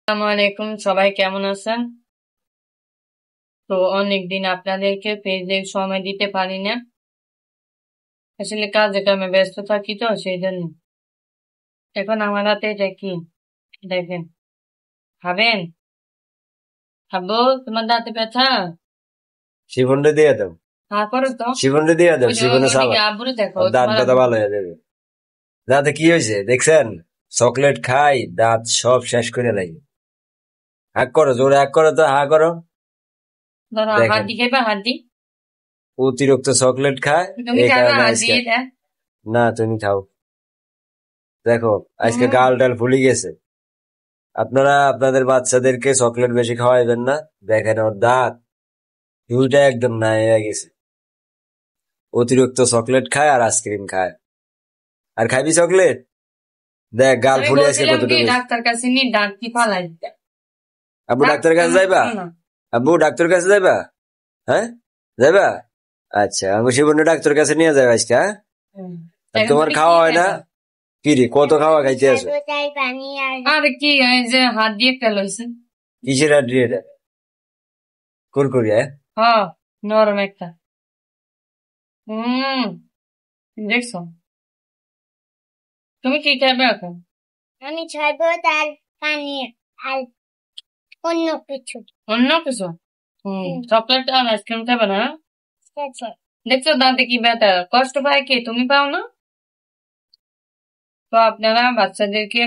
আসসালামু আলাইকুম, সবাই কেমন আছেন? তো অনেকদিন আপনাদেরকে পেজে সময় দিতে পারি না, আসলে কাজে কামে ব্যস্ত থাকি তো সেই জন্য। এখন আমার হাতে এটা কি দেখেন, খাবেন? খাবো? তোমার দাঁতে ব্যথা? শিফনটা দিয়ে দাও। হ্যাঁ করো তো। শিফনটা দিয়ে দাও, ওই যে শিফনে ওদিকে চালা। আব্বুরে দেখো, আর দাঁত তোমার ব্যথা আব্বু। ভালো হয়ে যাবে। দাঁতে কি হয়েছে দেখছেন? চকলেট খাই দাঁত সব শেষ করে লাগে। হাক করো, জোরে হাক করো তো, হা করো। ধরো দেখেন, হাড্ডি খাইবা, হাড্ডি? অতিরিক্ত চকলেট খায় তুমি এই খাইবা কারণে হাড্ডি আজকে। এটা? না, তুমি খাও। দেখো, আজকে হুম। গাল টাল ফুলি গেছে। আপনারা আপনাদের বাচ্চাদেরকে চকলেট বেশি খাওয়াইবেন না। দেখেন ওর দাঁত দুইটা একদম নাই হয়ে গেছে। অতিরিক্ত চকলেট খায় আর আইসক্রিম খায়। আর খাইবি চকলেট? দেখ গাল আমি ফুলি আজকে বলছিলাম কি, কতটুকু হয়েছে। ডাক্তার কাছে নিয়ে দাঁত কি ফালাই দিতে। আব্বু ডাক্তারের ডাক্তার কাছে যাইবা? না। আব্বু ডাক্তার কাছে যাইবা? হ্যাঁ, যাইবা? আচ্ছা, আমি শিবনের ডাক্তার কাছে নিয়ে যাই আজকে, হ্যাঁ? হুম। আর এখন তোমার তুমি কি খাওয়া হয় না? খাইবা? কি রে, কত খাওয়া খাইতে আছো? আর কি, এই যে হাত দিয়ে একটা লইছে। কিসের আড্ডি এটা? কুরকুরি, হ্যাঁ? হ্যাঁ, নরম একটা। হুম। দেখছো? তুমি কি খাইবে এখন? আমি শরবত আর পানি আর অন্য কিছু। অন্য কিছু? চকলেট আর আইসক্রিম খাবে না? আচ্ছা, দেখছো দাঁতে কি ব্যথা, কষ্ট পায় কে, তুমি পাও না? তো আপনারা বাচ্চাদেরকে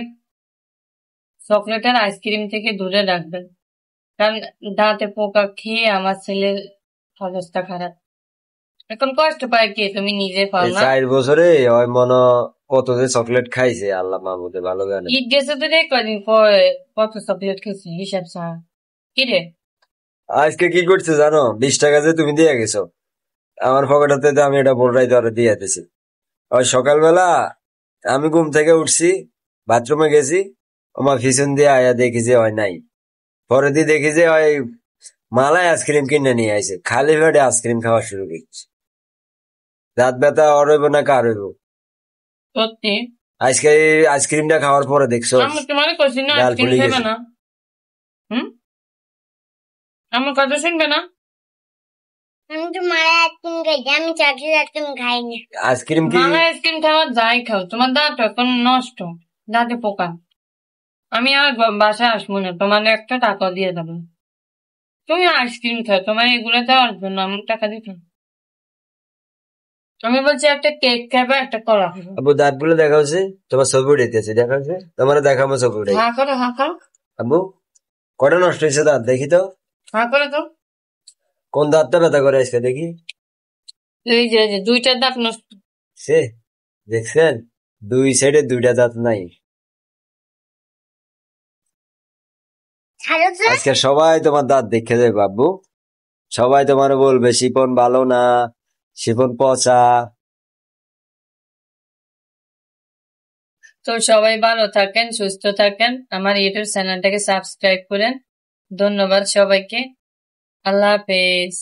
চকলেট আর আইসক্রিম থেকে দূরে রাখবেন, কারণ দাঁতে পোকা খেয়ে আমার ছেলের অবস্থা খারাপ। এখন কষ্ট পায় কে, তুমি নিজে পাও এই না? 4 বছরে ওই মনে কত যে চকলেট খাইছে আল্লাহ মাহমুদে ভালো জানে। ঈদ গেছে তো রে কদিন পরে, কত চকলেট খেয়েছি হিসাব ছাড়া। কি রে? আজকে কি করছে জানো? 20 টাকা যে তুমি দিয়ে গেছো আমার পকেটাতে, তো আমি এটা বড়রাই ধরে দিয়ে দিছি। ওই সকালবেলা আমি ঘুম থেকে উঠছি, বাথরুমে গেছি, আমার পিছন দিয়ে আয়া দেখি যে হয় নাই। পরে দিয়ে দেখি যে ওই মালাই আইসক্রিম কিনে নিয়ে আইছে, খালি পেটে আইসক্রিম খাওয়া শুরু করছে। দাঁত ব্যথা ওর হইব না কার হইব? সত্যি? আজকে এই আইসক্রিমটা খাওয়ার পরে দেখছো আমি তোমারে কইছি না গাল আইসক্রিম ফুলি খাইবে গেছে। না? হুম? আমার কথা শুনবে না? আমি তো মারা আইসক্রিম খাইছি, আমি চকলেট আইসক্রিম খাইনি। আইসক্রিম কি? মালা আইসক্রিম খাওয়া যাই খাও, তোমার দাঁত এখন নষ্ট, দাঁতে পোকা। আমি আর বাসায় আসবো না, তোমার একটা টাকা দিয়ে দেবো। তুমি আইসক্রিম খাও, তোমার এগুলো দেওয়ার জন্য আমি টাকা দিতাম? আমি বলছি একটা কেক খাবে, একটা কলা খাবো। আবু দাঁত গুলো দেখা হচ্ছে, তোমার ছবি উঠাইতেছে, দেখা হচ্ছে তোমার, দেখাবো ছবি উঠাই। হা করো, হা করো। আবু কটা নষ্ট হয়েছে দাঁত দেখি তো। হা করে তো। কোন দাঁতটা ব্যথা করে আজকে দেখি। এই যে দুইটা দাঁত নষ্ট। সে দেখছেন, দুই সাইডে দুইটা দাঁত নাই। ছাড়ো তো। আজকে সবাই তোমার দাঁত দেখে যাবে বাবু। সবাই তোমার বলবে শিপন ভালো না, শিপন পচা। তো সবাই ভালো থাকেন, সুস্থ থাকেন, আমার ইউটিউব চ্যানেলটাকে সাবস্ক্রাইব করেন। ধন্যবাদ সবাইকে। আল্লাহ হাফেজ।